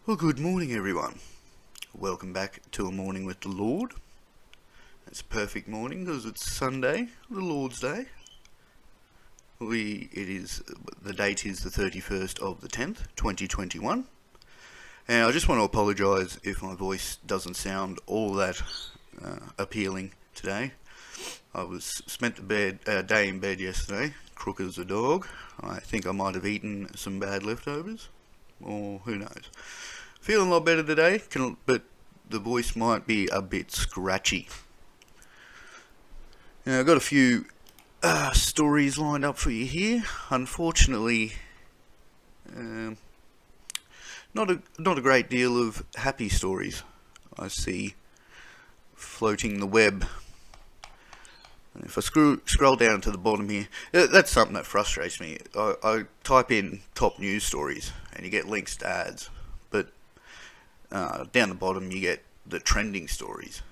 Well, good morning, everyone. Welcome back to A Morning with the Lord. It's a perfect morning because it's Sunday, the Lord's Day. The date is the 31st of the 10th, 2021. And I just want to apologise if my voice doesn't sound all that appealing today. I spent the day in bed yesterday, crook as a dog. I think I might have eaten some bad leftovers, or who knows. Feeling a lot better today, but the voice might be a bit scratchy. Now, I've got a few stories lined up for you here. Unfortunately, not a great deal of happy stories I see floating the web. If I scroll down to the bottom here, that's something that frustrates me. I type in top news stories and you get links to ads, but down the bottom you get the trending stories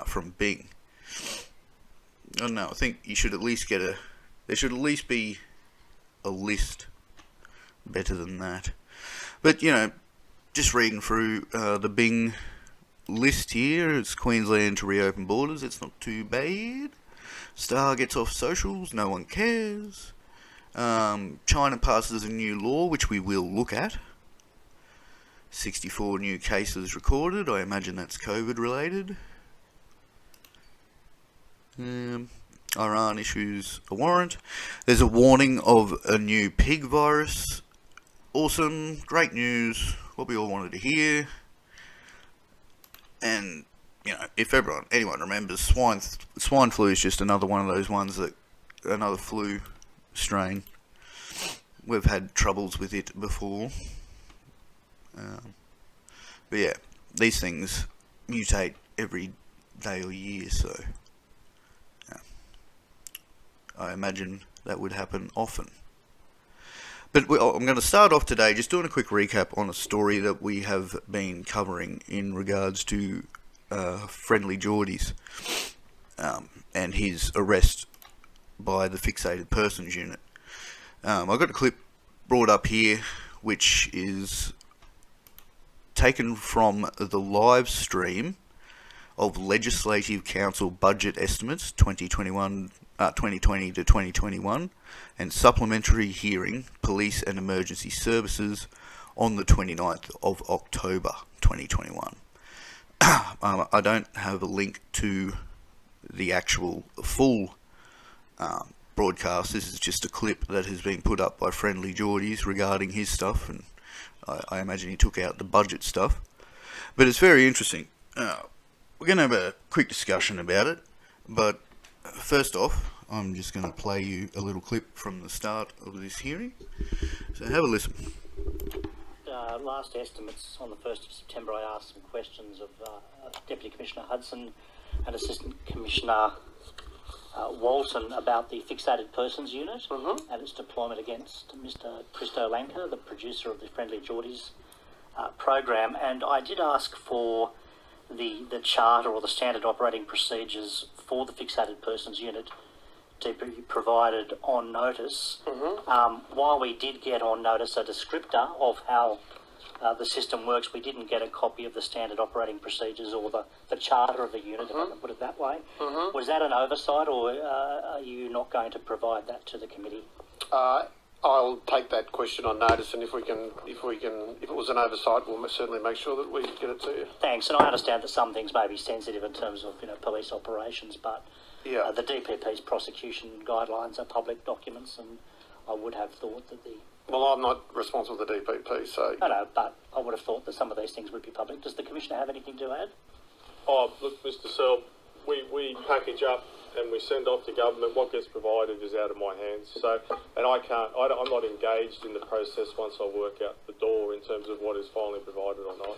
from Bing. I don't know, I think you should at least there should at least be a list better than that. But, just reading through the Bing list here, it's Queensland to reopen borders, it's not too bad. Star gets off socials, no one cares. China passes a new law, which we will look at. 64 new cases recorded, I imagine that's COVID related. Iran issues a warrant. There's a warning of a new pig virus. Awesome, great news, what we all wanted to hear. And if anyone remembers, swine flu is just another one of those ones another flu strain. We've had troubles with it before. But yeah, these things mutate every day or year, so I imagine that would happen often. But I'm going to start off today just doing a quick recap on a story that we have been covering in regards to Friendly Geordies and his arrest by the Fixated Persons Unit. I've got a clip brought up here which is taken from the live stream of Legislative Council budget estimates 2020 to 2021 and supplementary hearing police and emergency services on the 29th of October 2021. I don't have a link to the actual full broadcast. This is just a clip that has been put up by Friendly Geordies regarding his stuff, and I imagine he took out the budget stuff. But it's very interesting. We're going to have a quick discussion about it, but first off, I'm just going to play you a little clip from the start of this hearing. So have a listen. Last estimates on the 1st of September, I asked some questions of Deputy Commissioner Hudson and Assistant Commissioner Walton about the Fixated Persons Unit and its deployment against Mr. Christo Lanka, the producer of the Friendly Geordies program. And I did ask for the charter or the standard operating procedures for the Fixated Persons Unit to be provided on notice. While we did get on notice a descriptor of how the system works, we didn't get a copy of the standard operating procedures or the charter of the unit, if I can put it that way. Was that an oversight, or are you not going to provide that to the committee? I'll take that question on notice, and if it was an oversight, we'll certainly make sure that we get it to you. Thanks. And I understand that some things may be sensitive in terms of police operations, but the DPP's prosecution guidelines are public documents, and I would have thought that Well, I'm not responsible for the DPP, so... No, but I would have thought that some of these things would be public. Does the Commissioner have anything to add? Oh, look, Mr. Searle, we package up and we send off to government. What gets provided is out of my hands. So, and I'm not engaged in the process once I work out the door in terms of what is finally provided or not.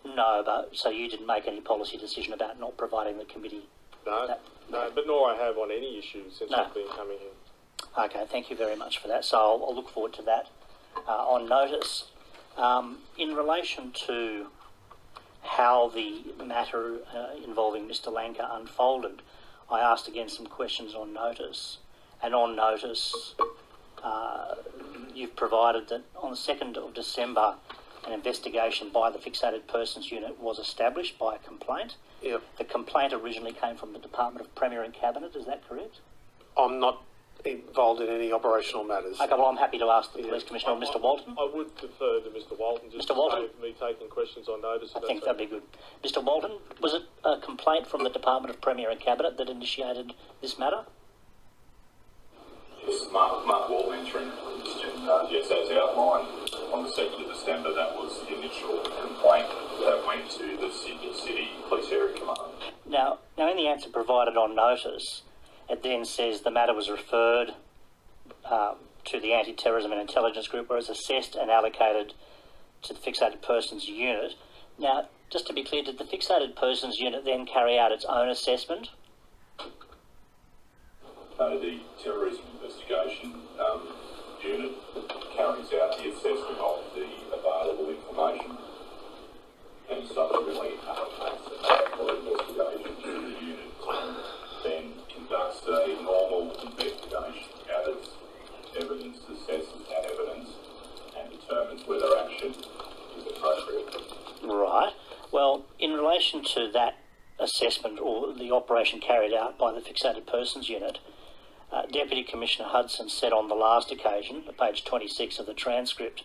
No, but so you didn't make any policy decision about not providing the committee? No, but nor I have on any issues since I've been coming here. Okay, thank you very much for that. So I'll look forward to that on notice. In relation to how the matter involving Mr. Lanka unfolded, I asked again some questions on notice. And on notice, you've provided that on the 2nd of December, an investigation by the Fixated Persons Unit was established by a complaint. Yep. The complaint originally came from the Department of Premier and Cabinet, is that correct? I'm not involved in any operational matters. Okay, well, I'm happy to ask the Police Commissioner, Mr. Walton. I would defer to Mr. Walton just Mr. Walton? to save me taking questions on notice. I think that'd be good. Mr. Walton, was it a complaint from the Department of Premier and Cabinet that initiated this matter? Yes, Mark Wall entering. Yes, as outlined on the 2nd of December, that was the initial complaint that went to the Sydney City Police Area Command. Now, in the answer provided on notice, it then says the matter was referred to the Anti-Terrorism and Intelligence Group, where it's assessed and allocated to the Fixated Persons Unit. Now, just to be clear, did the Fixated Persons Unit then carry out its own assessment? No, the Terrorism Investigation Unit carries out the assessment of the available information and subsequently allocates a full investigation to the unit, then conducts a normal investigation, gathers evidence, assesses that evidence and determines whether action is appropriate. Right. Well, in relation to that assessment or the operation carried out by the Fixated Persons Unit, Deputy Commissioner Hudson said on the last occasion, at page 26 of the transcript,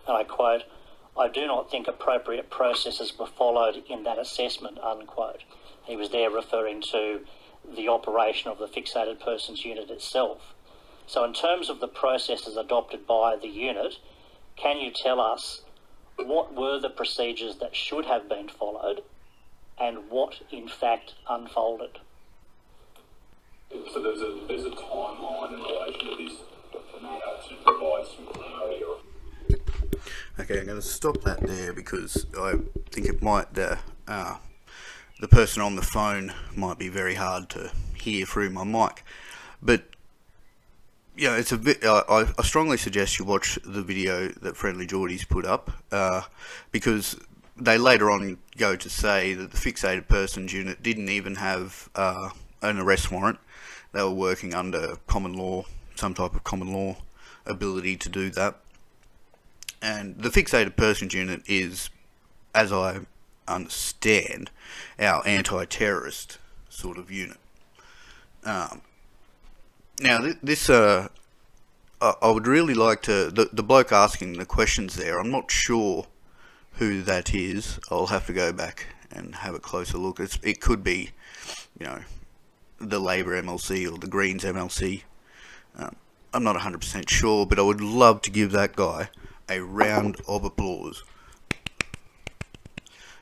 and I quote, "I do not think appropriate processes were followed in that assessment," unquote. He was there referring to the operation of the Fixated Persons Unit itself. So in terms of the processes adopted by the unit, can you tell us what were the procedures that should have been followed and what in fact unfolded? So there's a timeline in relation to this to provide some clarity. Okay, I'm going to stop that there because I think it might, the person on the phone might be very hard to hear through my mic. But, you know, it's a bit, I strongly suggest you watch the video that Friendly Geordies put up, because they later on go to say that the Fixated Persons Unit didn't even have an arrest warrant. They were working under common law, some type of common law ability to do that. And the Fixated Persons Unit is, as I understand, our anti-terrorist sort of unit. Now, this, I would really like to, the bloke asking the questions there, I'm not sure who that is. I'll have to go back and have a closer look. It could be, you know, the Labor MLC or the Greens MLC. I'm not 100% sure, but I would love to give that guy a round of applause,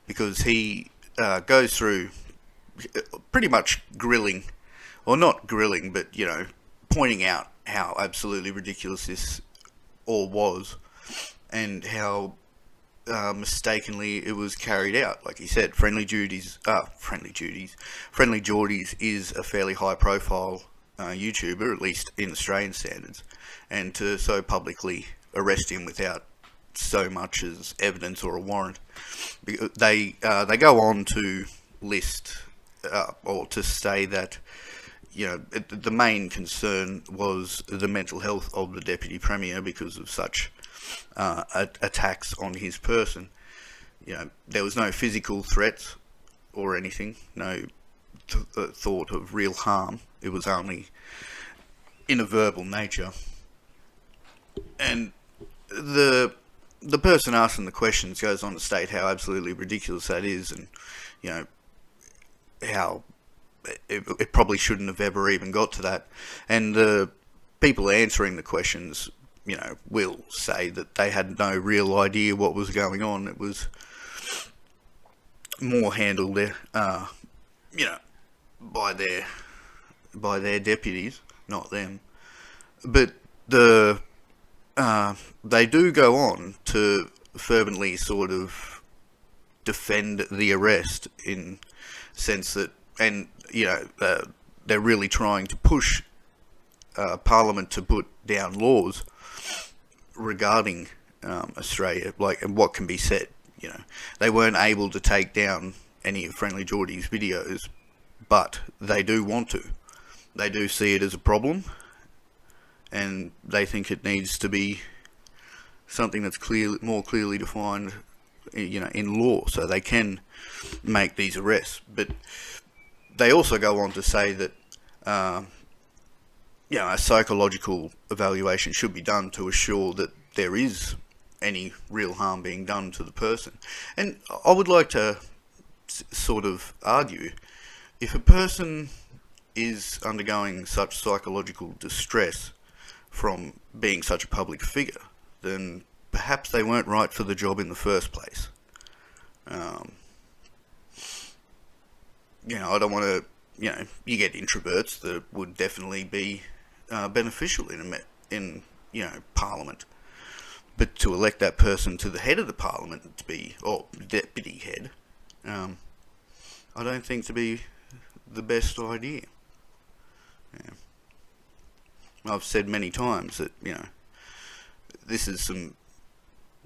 because he goes through pretty much grilling, or not grilling, but, you know, pointing out how absolutely ridiculous this all was and how mistakenly it was carried out. Like he said, Friendly Geordies is a fairly high profile YouTuber, at least in Australian standards, and to so publicly arrest him without so much as evidence or a warrant, they go on to list or to say that, you know, the main concern was the mental health of the Deputy Premier because of such attacks on his person. You know, there was no physical threats or anything, no thought of real harm. It was only in a verbal nature. And the person asking the questions goes on to state how absolutely ridiculous that is, and, you know, how it probably shouldn't have ever even got to that. And the people answering the questions, you know, will say that they had no real idea what was going on. It was more handled, you know, by their deputies, not them. But they do go on to fervently sort of defend the arrest, in sense that, and, you know, they're really trying to push Parliament to put down laws regarding Australia, like, and what can be said. You know, they weren't able to take down any of Friendly Geordie's videos, but they do want to. They do see it as a problem, and they think it needs to be something that's more clearly defined, in law, so they can make these arrests. But they also go on to say that a psychological evaluation should be done to assure that there is any real harm being done to the person. And I would like to sort of argue, if a person is undergoing such psychological distress from being such a public figure, then perhaps they weren't right for the job in the first place. I don't want to, you get introverts that would definitely be beneficial in Parliament. But to elect that person to the head of the Parliament to be, or deputy head, I don't think to be the best idea. I've said many times that, this is some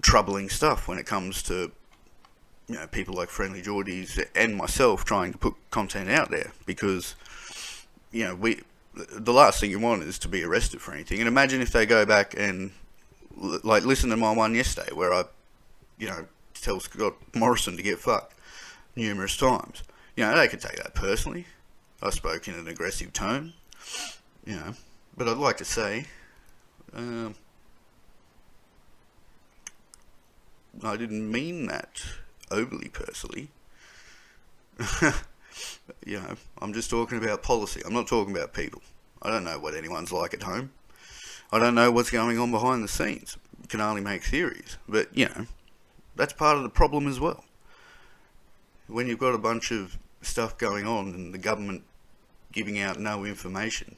troubling stuff when it comes to, people like Friendly Geordies and myself trying to put content out there, because, the last thing you want is to be arrested for anything. And imagine if they go back and, listen to my one yesterday where I, tell Scott Morrison to get fucked numerous times. They could take that personally. I spoke in an aggressive tone, but I'd like to say, I didn't mean that overly personally. I'm just talking about policy. I'm not talking about people. I don't know what anyone's like at home. I don't know what's going on behind the scenes. You can only make theories. But, that's part of the problem as well. When you've got a bunch of stuff going on and the government giving out no information,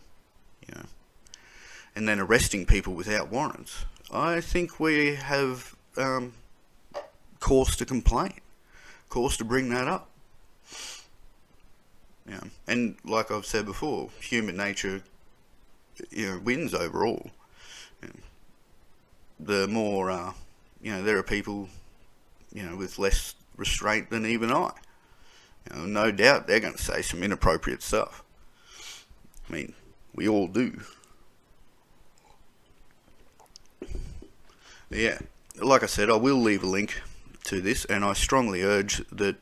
and then arresting people without warrants, I think we have cause to complain, cause to bring that up. And like I've said before, human nature, wins overall. The more, there are people, with less restraint than even I. No doubt they're going to say some inappropriate stuff. I mean, we all do. Yeah, like I said, I will leave a link to this, and I strongly urge that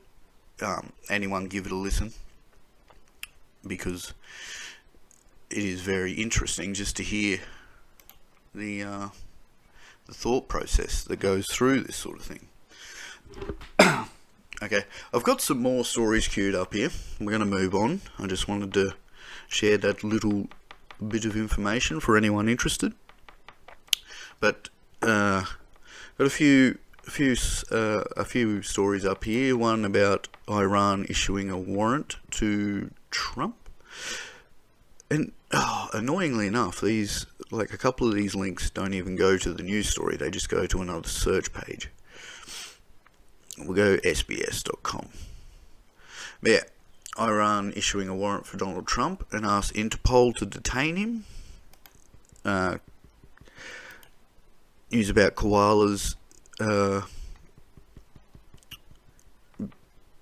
anyone give it a listen, because it is very interesting just to hear the thought process that goes through this sort of thing. Okay, I've got some more stories queued up here. We're going to move on. I just wanted to share that little bit of information for anyone interested. But got a few stories up here. One about Iran issuing a warrant to Trump, and annoyingly enough, these, a couple of these links don't even go to the news story. They just go to another search page. We'll go sbs.com. But yeah, Iran issuing a warrant for Donald Trump and asked Interpol to detain him. News about koalas.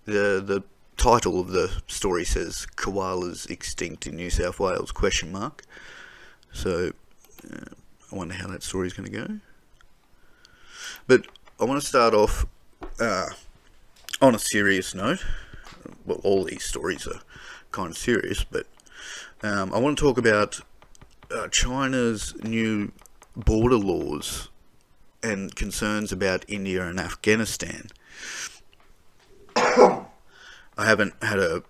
The title of the story says koalas extinct in New South Wales ? So I wonder how that story's going to go. But I want to start off on a serious note. Well, all these stories are kind of serious, but I want to talk about China's new border laws and concerns about India and Afghanistan. I haven't had a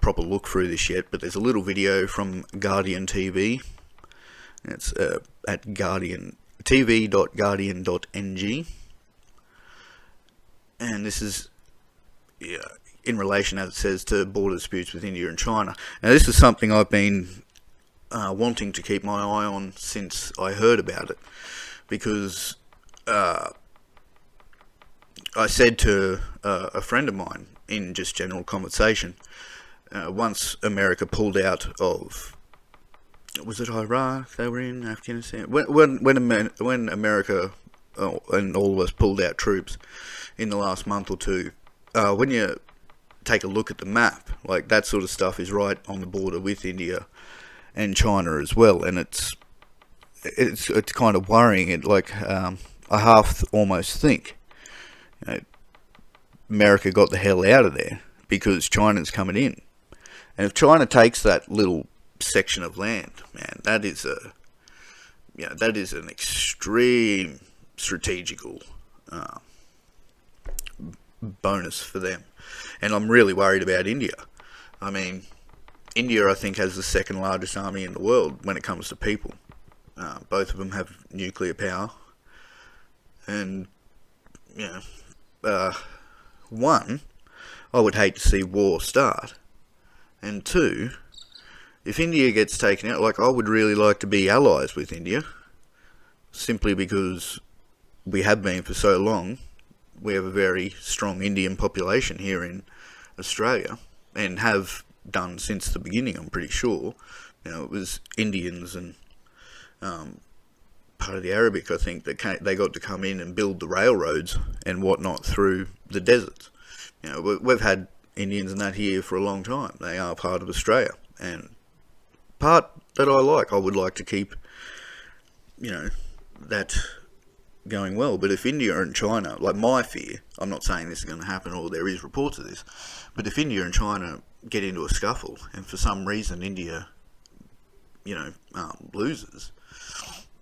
proper look through this yet, but there's a little video from Guardian TV. It's at tv.guardian.ng. And this is in relation, as it says, to border disputes with India and China. Now, this is something I've been wanting to keep my eye on since I heard about it, because I said to a friend of mine in just general conversation, once America pulled out of, was it Iraq they were in, Afghanistan? When America and all of us pulled out troops in the last month or two, when you take a look at the map, that sort of stuff is right on the border with India and China as well, and it's kind of worrying. I half almost think, you know, America got the hell out of there because China's coming in. And if China takes that little section of land, man, that is an extreme strategical bonus for them. And I'm really worried about India. I mean, India, I think, has the second largest army in the world when it comes to people. Both of them have nuclear power. And, you know, one, I would hate to see war start. And two, if India gets taken out, like, I would really like to be allies with India. Simply because we have been for so long. We have a very strong Indian population here in Australia. And have done since the beginning, I'm pretty sure. You know, it was Indians and part of the Arabic, I think, that they got to come in and build the railroads and whatnot through the deserts. You know, we've had Indians and that here for a long time. They are part of Australia, and part that I like. I would like to keep, you know, that going well. But if India and China, like, my fear, I'm not saying this is going to happen or there is reports of this, but if India and China get into a scuffle and for some reason India, you know, loses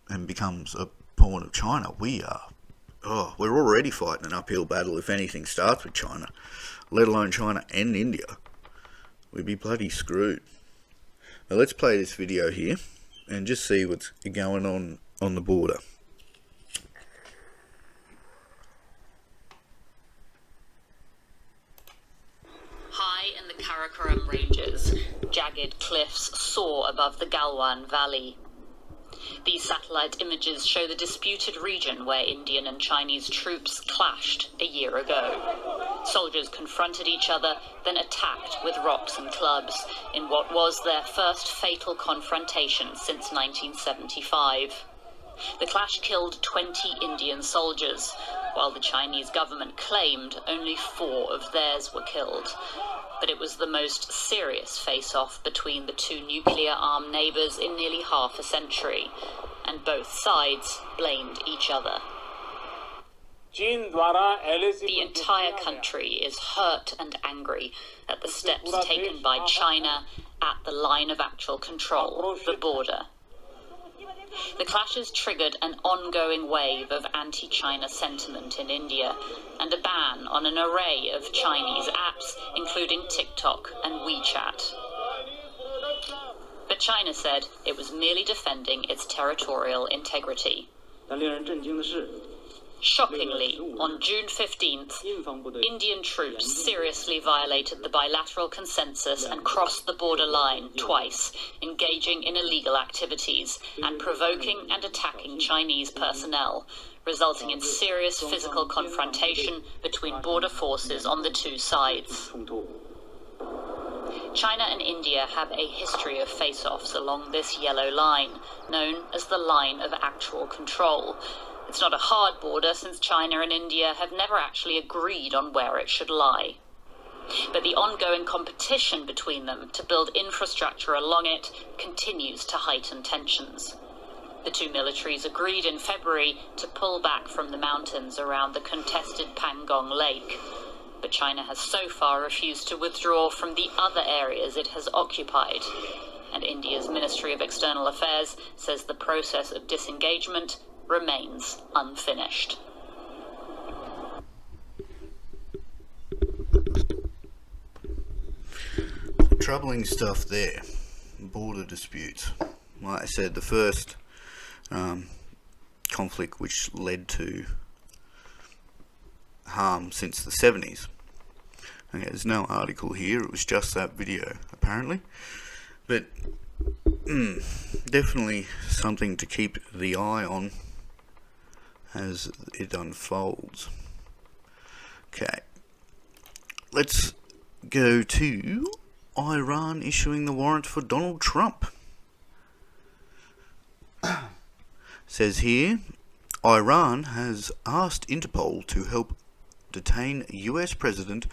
and becomes a pawn of China, we're already fighting an uphill battle if anything starts with China, let alone China and India. We'd be bloody screwed. Now let's play this video here and just see what's going on the border. High in the Karakoram Ranges, jagged cliffs soar above the Galwan Valley. These satellite images show the disputed region where Indian and Chinese troops clashed a year ago. Soldiers confronted each other, then attacked with rocks and clubs in what was their first fatal confrontation since 1975. The clash killed 20 Indian soldiers, while the Chinese government claimed only 4 of theirs were killed. But it was the most serious face-off between the two nuclear-armed neighbours in nearly half a century, and both sides blamed each other. The entire country is hurt and angry at the steps taken by China at the line of actual control, the border. The clashes triggered an ongoing wave of anti-China sentiment in India and a ban on an array of Chinese apps, including TikTok and WeChat. But China said it was merely defending its territorial integrity. Shockingly, on June 15th, Indian troops seriously violated the bilateral consensus and crossed the border line twice, engaging in illegal activities and provoking and attacking Chinese personnel, resulting in serious physical confrontation between border forces on the two sides. China and India have a history of face-offs along this yellow line, known as the line of actual control. It's not a hard border since China and India have never actually agreed on where it should lie. But the ongoing competition between them to build infrastructure along it continues to heighten tensions. The two militaries agreed in February to pull back from the mountains around the contested Pangong Lake. But China has so far refused to withdraw from the other areas it has occupied. And India's Ministry of External Affairs says the process of disengagement remains unfinished. Troubling stuff there. Border disputes. Like I said, the first conflict which led to harm since the 70s. Okay, there's no article here, it was just that video apparently. But definitely something to keep the eye on as it unfolds. Okay, let's go to Iran issuing the warrant for Donald Trump. Says here, Iran has asked Interpol to help detain US President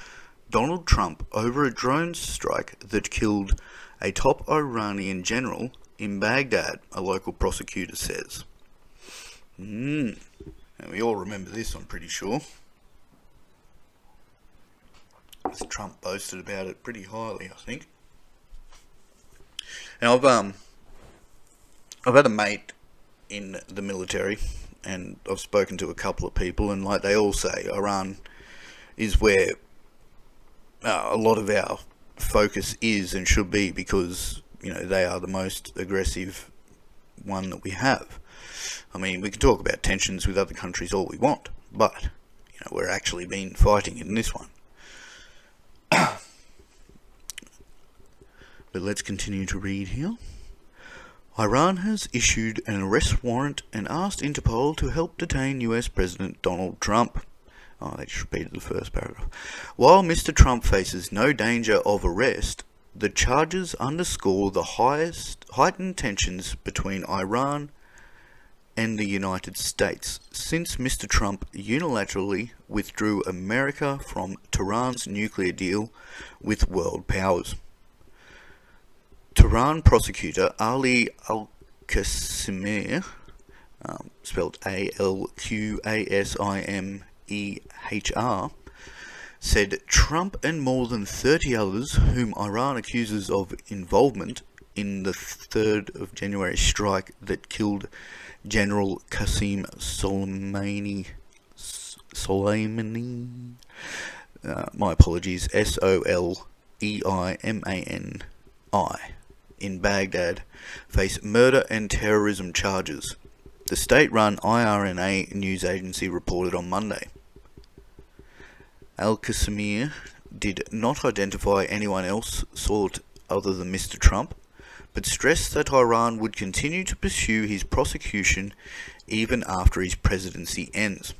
Donald Trump over a drone strike that killed a top Iranian general in Baghdad, a local prosecutor says. And we all remember this, I'm pretty sure. Trump boasted about it pretty highly, I think. And I've had a mate in the military, and I've spoken to a couple of people, and like they all say, Iran is where a lot of our focus is and should be, because they are the most aggressive one that we have. I mean, we can talk about tensions with other countries all we want, but we're actually been fighting in this one. But let's continue to read here. Iran has issued an arrest warrant and asked Interpol to help detain US President Donald Trump. Oh, they just repeated the first paragraph. While Mr. Trump faces no danger of arrest, the charges underscore the heightened tensions between Iran and the United States since Mr. Trump unilaterally withdrew America from Tehran's nuclear deal with world powers. Tehran prosecutor Ali Al-Qassimeh, spelled Alqasimehr, said Trump and more than 30 others whom Iran accuses of involvement in the 3rd of January strike that killed General Qasem Soleimani, my apologies, Soleimani, in Baghdad, face murder and terrorism charges, the state-run IRNA news agency reported on Monday. Al-Qassimeh did not identify anyone else sought other than Mr. Trump, but stressed that Iran would continue to pursue his prosecution even after his presidency ends.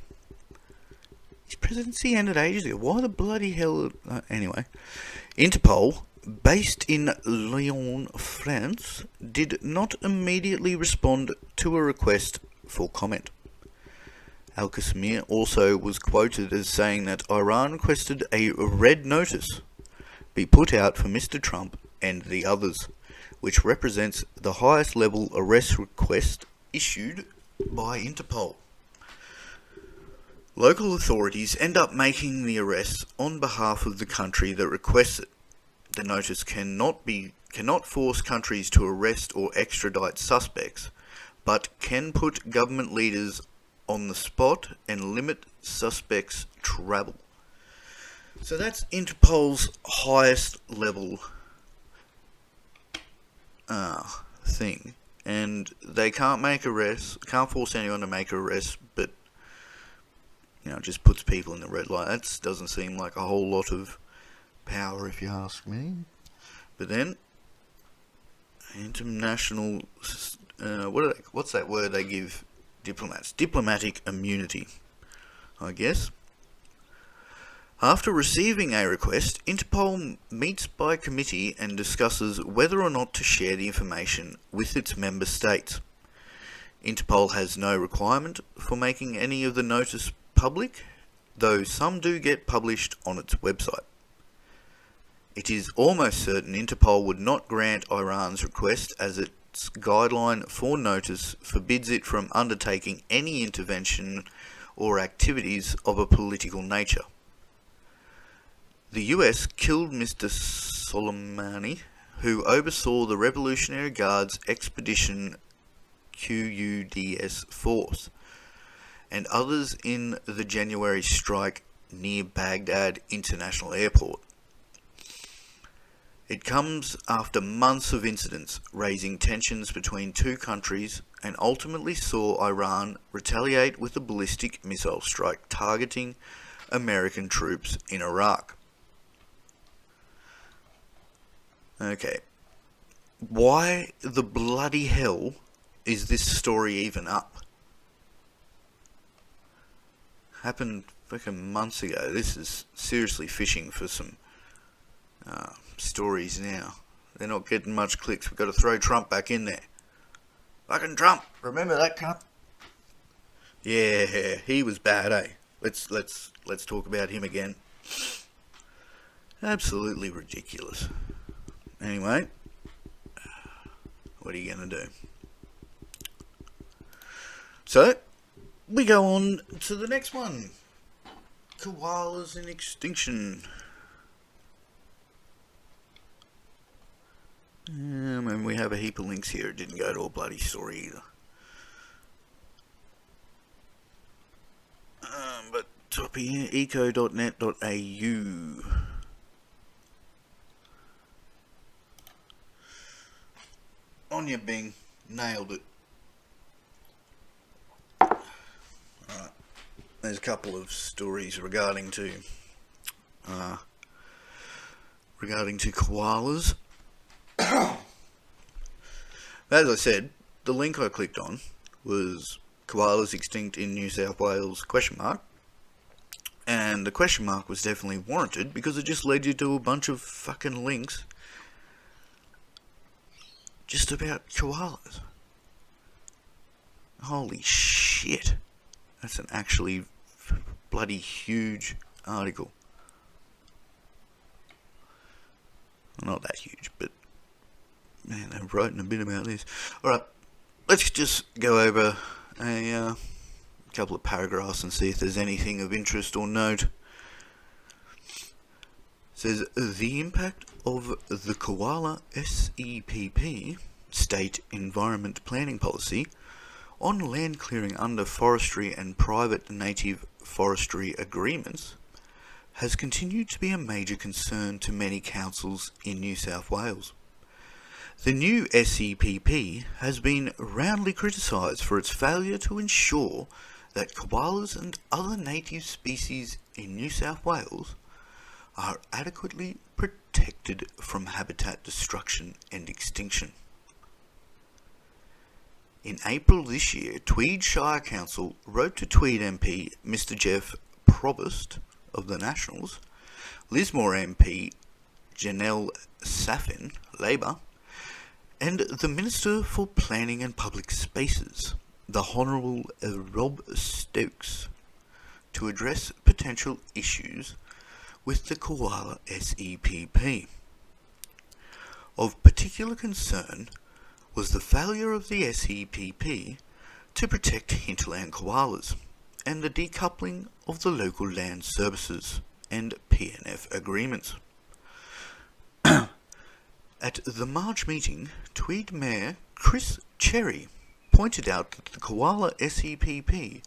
His presidency ended ages ago. Why the bloody hell? Anyway, Interpol, based in Lyon, France, did not immediately respond to a request for comment. Al-Qassimeh also was quoted as saying that Iran requested a red notice be put out for Mr. Trump and the others, which represents the highest level arrest request issued by Interpol. Local authorities end up making the arrests on behalf of the country that requests it. The notice cannot force countries to arrest or extradite suspects, but can put government leaders on the spot and limit suspects' travel. So that's Interpol's highest level thing, and they can't make arrests, can't force anyone to make arrests, but it just puts people in the red light. That doesn't seem like a whole lot of power, if you ask me. But then international, what's that word they give diplomats? Diplomatic immunity, I guess. After receiving a request, Interpol meets by committee and discusses whether or not to share the information with its member states. Interpol has no requirement for making any of the notice public, though some do get published on its website. It is almost certain Interpol would not grant Iran's request, as its guideline for notice forbids it from undertaking any intervention or activities of a political nature. The US killed Mr. Soleimani, who oversaw the Revolutionary Guard's Expedition Quds force, and others in the January strike near Baghdad International Airport. It comes after months of incidents raising tensions between two countries and ultimately saw Iran retaliate with a ballistic missile strike targeting American troops in Iraq. Okay, why the bloody hell is this story even up? Happened fucking months ago. This is seriously fishing for some stories now. They're not getting much clicks. We've got to throw Trump back in there. Fucking Trump. Remember that cunt? Yeah, he was bad, eh? Let's talk about him again. Absolutely ridiculous. Anyway, what are you going to do? So, we go on to the next one. Koalas in extinction. And we have a heap of links here. It didn't go to a bloody story either. But top here, eco.net.au. On your Bing, nailed it. Alright, there's a couple of stories regarding to koalas. As I said, the link I clicked on was koalas extinct in New South Wales ? And the question mark was definitely warranted because it just led you to a bunch of fucking links just about koalas. Holy shit. That's an actually bloody huge article. Well, not that huge, but man, they're writing a bit about this. Alright, let's just go over a couple of paragraphs and see if there's anything of interest or note. It says, the impact of the koala SEPP, State Environment Planning Policy, on land clearing under forestry and private native forestry agreements has continued to be a major concern to many councils in New South Wales. The new SEPP has been roundly criticised for its failure to ensure that koalas and other native species in New South Wales are adequately protected from habitat destruction and extinction. In April this year, Tweed Shire Council wrote to Tweed MP Mr Jeff Provost of the Nationals, Lismore MP Janelle Saffin, Labor, and the Minister for Planning and Public Spaces, the Honourable Rob Stokes, to address potential issues with the koala SEPP. Of particular concern was the failure of the SEPP to protect hinterland koalas and the decoupling of the local land services and PNF agreements. At the March meeting, Tweed Mayor Chris Cherry pointed out that the koala SEPP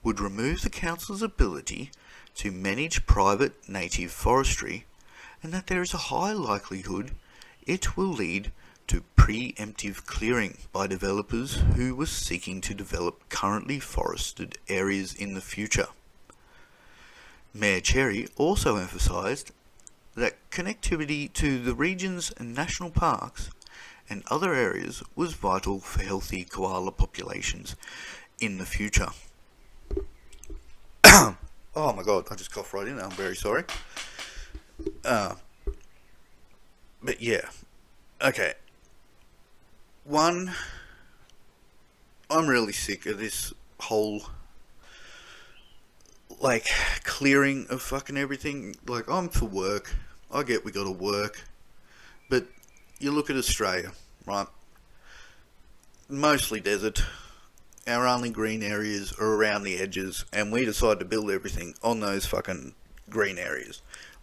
would remove the council's ability to manage private native forestry and that there is a high likelihood it will lead to preemptive clearing by developers who were seeking to develop currently forested areas in the future. Mayor Cherry also emphasised that connectivity to the region's national parks and other areas was vital for healthy koala populations in the future. Oh my god, I just coughed right in there, I'm very sorry. But yeah, okay. One, I'm really sick of this whole, like, clearing of fucking everything. Like, I'm for work, I get we gotta work, but you look at Australia, right? Mostly desert. Our only green areas are around the edges, and we decide to build everything on those fucking green areas.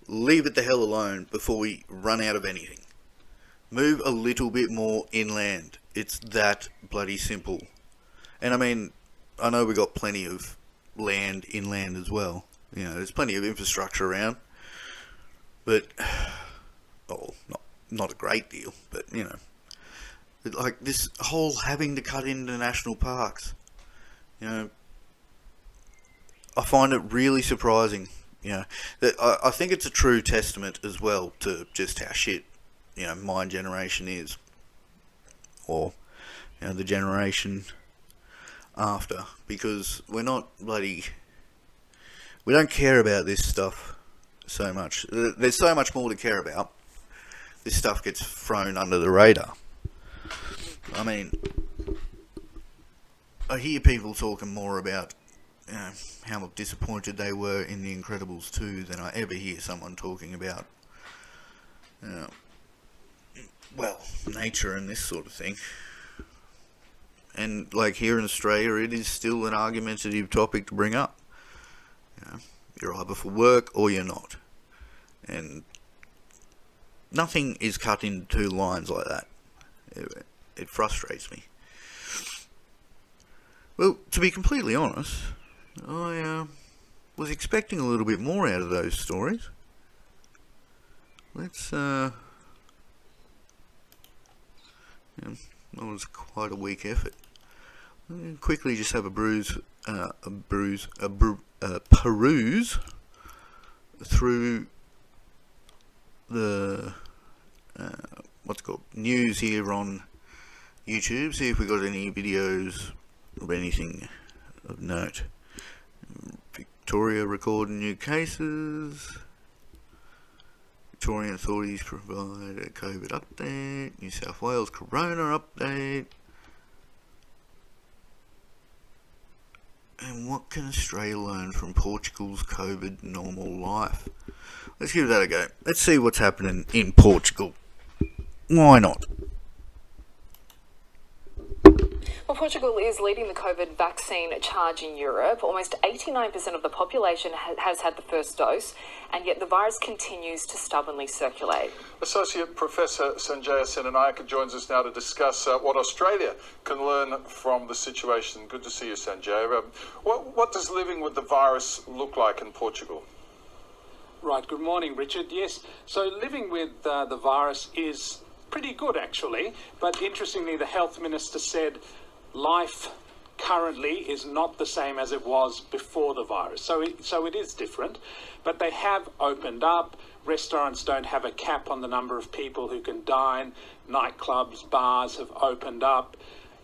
Leave it the hell alone before we run out of anything. Move a little bit more inland. It's that bloody simple. And I mean, I know we got plenty of land inland as well. You know, there's plenty of infrastructure around. But, oh, not a great deal, but, you know. Like, this whole having to cut into national parks, you know, I find it really surprising, you know. That I think it's a true testament as well to just how shit, you know, my generation is. Or, you know, the generation after. Because we're not bloody... We don't care about this stuff so much. There's so much more to care about. This stuff gets thrown under the radar. I mean, I hear people talking more about, you know, how disappointed they were in The Incredibles 2 than I ever hear someone talking about, well, nature and this sort of thing. And like here in Australia, it is still an argumentative topic to bring up. You're either for work or you're not. And nothing is cut into two lines like that. It frustrates me. Well, to be completely honest, I was expecting a little bit more out of those stories. That was quite a weak effort. Quickly just have a peruse through the news here on YouTube, see if we got any videos of anything of note. Victoria recording new cases. Victorian authorities provide a COVID update. New South Wales Corona update. And what can Australia learn from Portugal's COVID normal life? Let's give that a go. Let's see what's happening in Portugal. Why not? Well, Portugal is leading the COVID vaccine charge in Europe. Almost 89% of the population has had the first dose, and yet the virus continues to stubbornly circulate. Associate Professor Sanjaya Senanayake joins us now to discuss what Australia can learn from the situation. Good to see you, Sanjaya. What does living with the virus look like in Portugal? Right, good morning, Richard. Yes, so living with the virus is pretty good, actually. But interestingly, the health minister said life currently is not the same as it was before the virus. So it is different, but they have opened up. Restaurants don't have a cap on the number of people who can dine. Nightclubs, bars have opened up.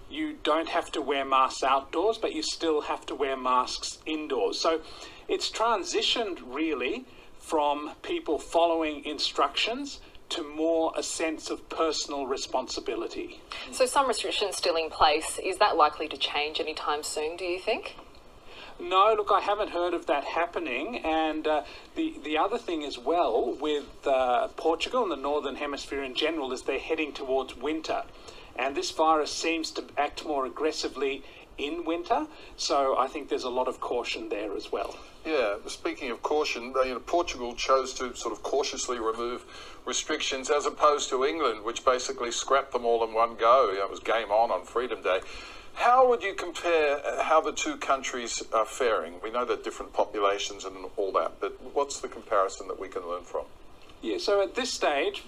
You don't have to wear masks outdoors, but you still have to wear masks indoors. So it's transitioned really from people following instructions to more a sense of personal responsibility. So some restrictions still in place. Is that likely to change anytime soon, do you think? No, look, I haven't heard of that happening. And the other thing as well with Portugal and the Northern Hemisphere in general is they're heading towards winter. And this virus seems to act more aggressively in winter. So I think there's a lot of caution there as well. Yeah, speaking of caution, Portugal chose to sort of cautiously remove restrictions as opposed to England, which basically scrapped them all in one go. It was game on Freedom Day. How would you compare how the two countries are faring? We know they're different populations and all that, but what's the comparison that we can learn from? Yeah, so at this stage,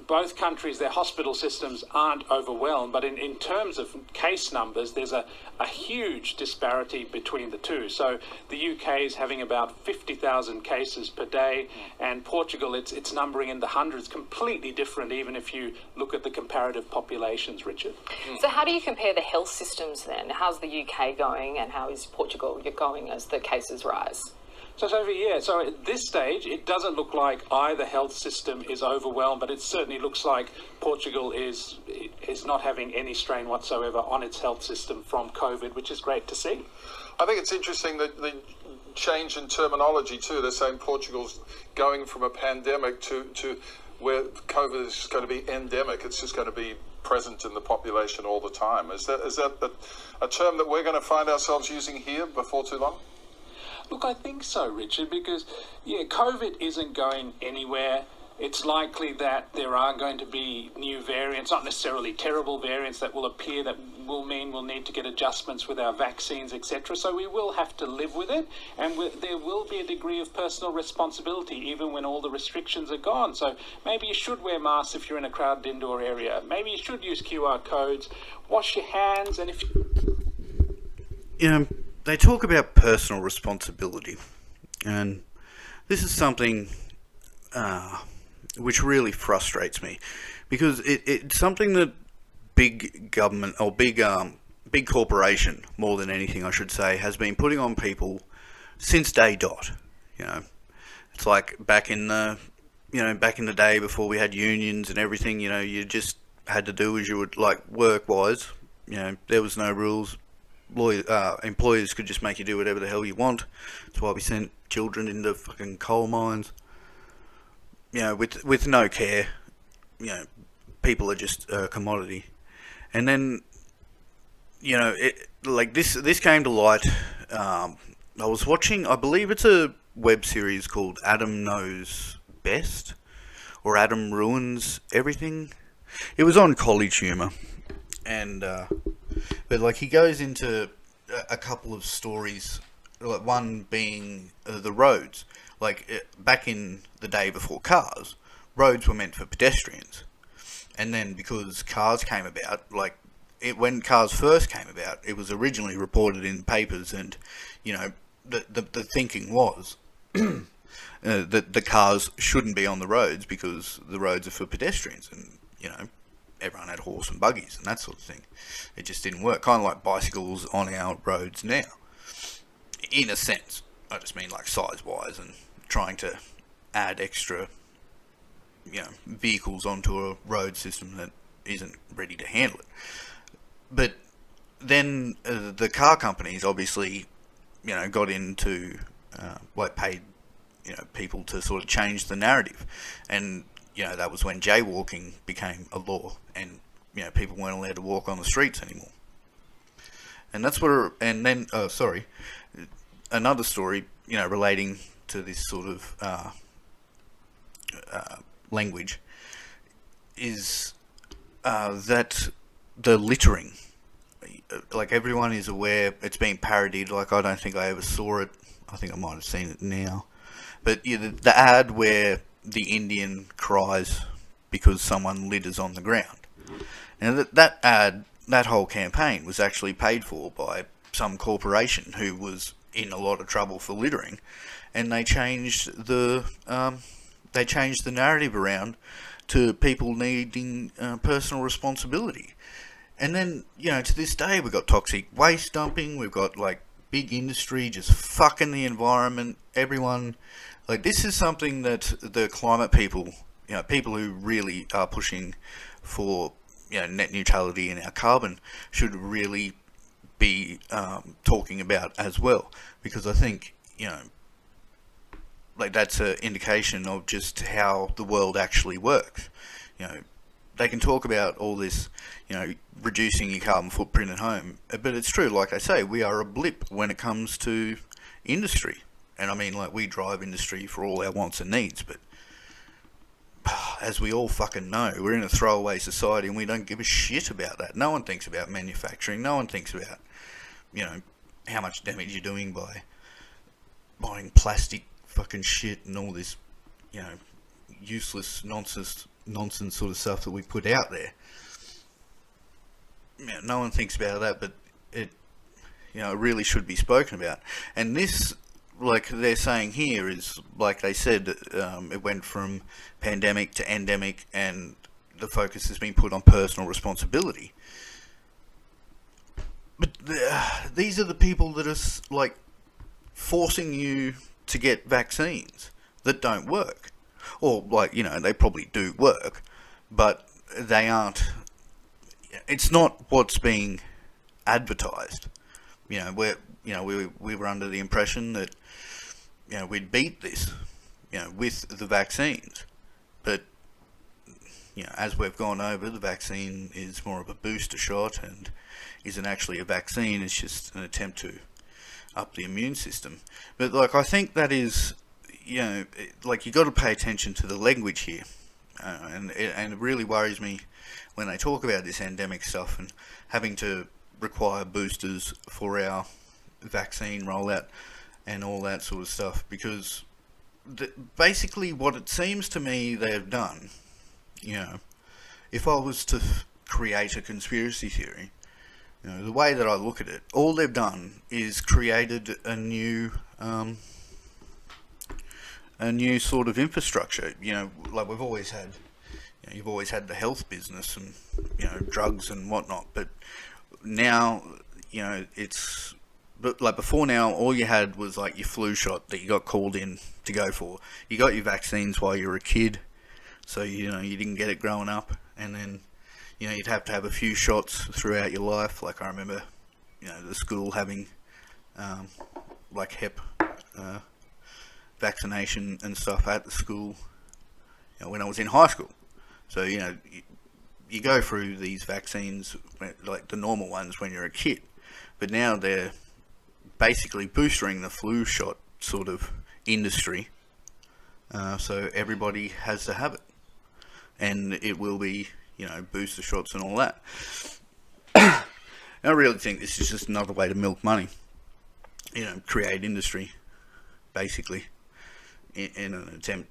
both countries, their hospital systems aren't overwhelmed, but in terms of case numbers, there's a huge disparity between the two. So the UK is having about 50,000 cases per day, and Portugal, it's numbering in the hundreds, completely different, even if you look at the comparative populations, Richard. So how do you compare the health systems then? How's the UK going, and how is Portugal going as the cases rise? So at this stage, it doesn't look like either health system is overwhelmed, but it certainly looks like Portugal is not having any strain whatsoever on its health system from COVID, which is great to see. I think it's interesting that the change in terminology too. They're saying Portugal's going from a pandemic to where COVID is just going to be endemic. It's just going to be present in the population all the time. Is that a term that we're going to find ourselves using here before too long? Look, I think so, Richard, because, COVID isn't going anywhere. It's likely that there are going to be new variants, not necessarily terrible variants that will appear that will mean we'll need to get adjustments with our vaccines, etc. So we will have to live with it, and there will be a degree of personal responsibility even when all the restrictions are gone. So maybe you should wear masks if you're in a crowded indoor area. Maybe you should use QR codes, wash your hands, and if... They talk about personal responsibility, and this is something which really frustrates me, because it's something that big government or big corporation, more than anything I should say, has been putting on people since day dot. It's like back in the day before we had unions and everything. You just had to do as you would, like work-wise. There was no rules. Employers could just make you do whatever the hell you want. That's why we sent children into fucking coal mines. With no care. People are just a commodity. And then you know, like this came to light. I was watching, I believe it's a web series called Adam Knows Best, or Adam Ruins Everything. It was on College Humor, and but like he goes into a couple of stories, like one being the roads. Like back in the day before cars, roads were meant for pedestrians, and then because cars came about, like when cars first came about, it was originally reported in papers, and you know the thinking was that the cars shouldn't be on the roads because the roads are for pedestrians, and you know everyone had horse and buggies and that sort of thing. It just didn't work. Kind of like bicycles on our roads now, in a sense. I just mean like size-wise, and trying to add extra, you know, vehicles onto a road system that isn't ready to handle it. But then the car companies obviously, you know, got into like paid, you know, people to sort of change the narrative, and you know that was when jaywalking became a law, and you know people weren't allowed to walk on the streets anymore. And that's what. And then, sorry, another story, you know, relating to this sort of language is that the littering. Like everyone is aware, it's been parodied. Like I don't think I ever saw it. I think I might have seen it now. But yeah, the ad where the Indian cries because someone litters on the ground. Now that ad, that whole campaign was actually paid for by some corporation who was in a lot of trouble for littering, and they changed the narrative around to people needing personal responsibility. And then, you know, to this day, we've got toxic waste dumping, we've got, like, big industry just fucking the environment, everyone. Like, this is something that the climate people, you know, people who really are pushing for, you know, net neutrality in our carbon should really be talking about as well. Because I think, you know, like, that's an indication of just how the world actually works. You know, they can talk about all this, you know, reducing your carbon footprint at home, but it's true, like I say, we are a blip when it comes to industry. And I mean, like, we drive industry for all our wants and needs, but as we all fucking know, we're in a throwaway society and we don't give a shit about that. No one thinks about manufacturing, no one thinks about, you know, how much damage you're doing by buying plastic fucking shit and all this, you know, useless nonsense sort of stuff that we put out there. You know, no one thinks about that, but it, you know, it really should be spoken about. And this, like they're saying here, is like they said, it went from pandemic to endemic, and the focus has been put on personal responsibility. But these are the people that are like forcing you to get vaccines that don't work. Or, like, you know, they probably do work, but they aren't. It's not what's being advertised. You know, we were under the impression that, you know, we'd beat this, you know, with the vaccines. But, you know, as we've gone over, the vaccine is more of a booster shot and isn't actually a vaccine. It's just an attempt to up the immune system. But, like, I think that is, you know, like, you got to pay attention to the language here, and it really worries me when they talk about this endemic stuff and having to require boosters for our vaccine rollout and all that sort of stuff, because basically what it seems to me they've done, you know, if I was to create a conspiracy theory, you know, the way that I look at it, all they've done is created a new sort of infrastructure. You know, like we've always had, you know, you've always had the health business and, you know, drugs and whatnot, but now, you know, it's, but like before now, all you had was like your flu shot that you got called in to go for. You got your vaccines while you were a kid, so, you know, you didn't get it growing up, and then, you know, you'd have to have a few shots throughout your life. Like I remember, you know, the school having like Hep vaccination and stuff at the school, you know, when I was in high school. So, you know, you go through these vaccines, like the normal ones, when you're a kid, but now they're basically boosting the flu shot sort of industry, so everybody has to have it, and it will be, booster shots and all that. I really think this is just another way to milk money, create industry, basically, in an attempt,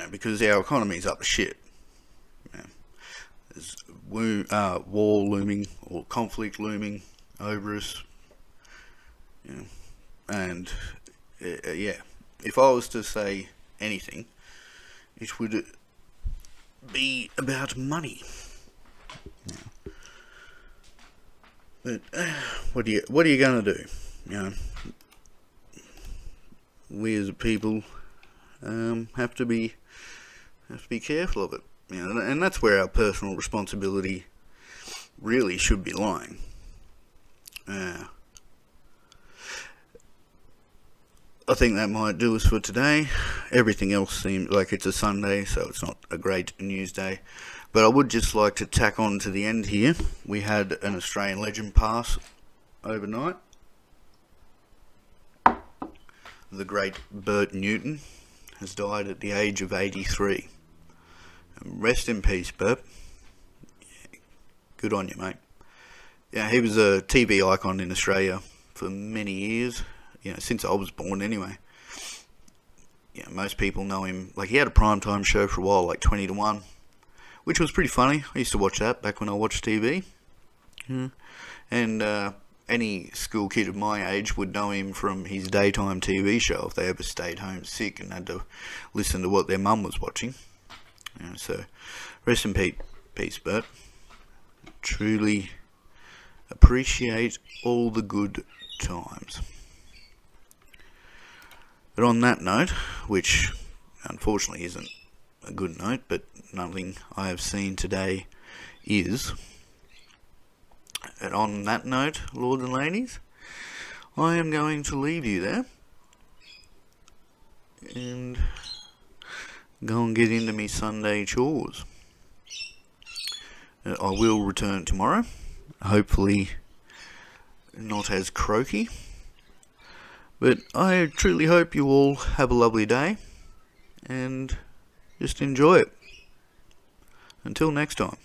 because our economy is up to shit. There's war looming, or conflict looming over us, and if I was to say anything, it would be about money. But what are you gonna do? We as a people have to be careful of it. And that's where our personal responsibility really should be lying. I think that might do us for today. Everything else seems like it's a Sunday, so it's not a great news day. But I would just like to tack on to the end here. We had an Australian legend pass overnight. The great Bert Newton has died at the age of 83. Rest in peace, Bert. Good on you, mate. He was a TV icon in Australia for many years. Since I was born anyway. Most people know him. Like, he had a primetime show for a while, like 20 to 1, which was pretty funny. I used to watch that back when I watched TV. And any school kid of my age would know him from his daytime TV show if they ever stayed home sick and had to listen to what their mum was watching. So, rest in peace, Bert. Truly appreciate all the good times. But on that note, which unfortunately isn't a good note, but nothing I have seen today is, and on that note, lords and ladies, I am going to leave you there and go and get into me Sunday chores. I will return tomorrow, hopefully not as croaky. But I truly hope you all have a lovely day and just enjoy it. Until next time.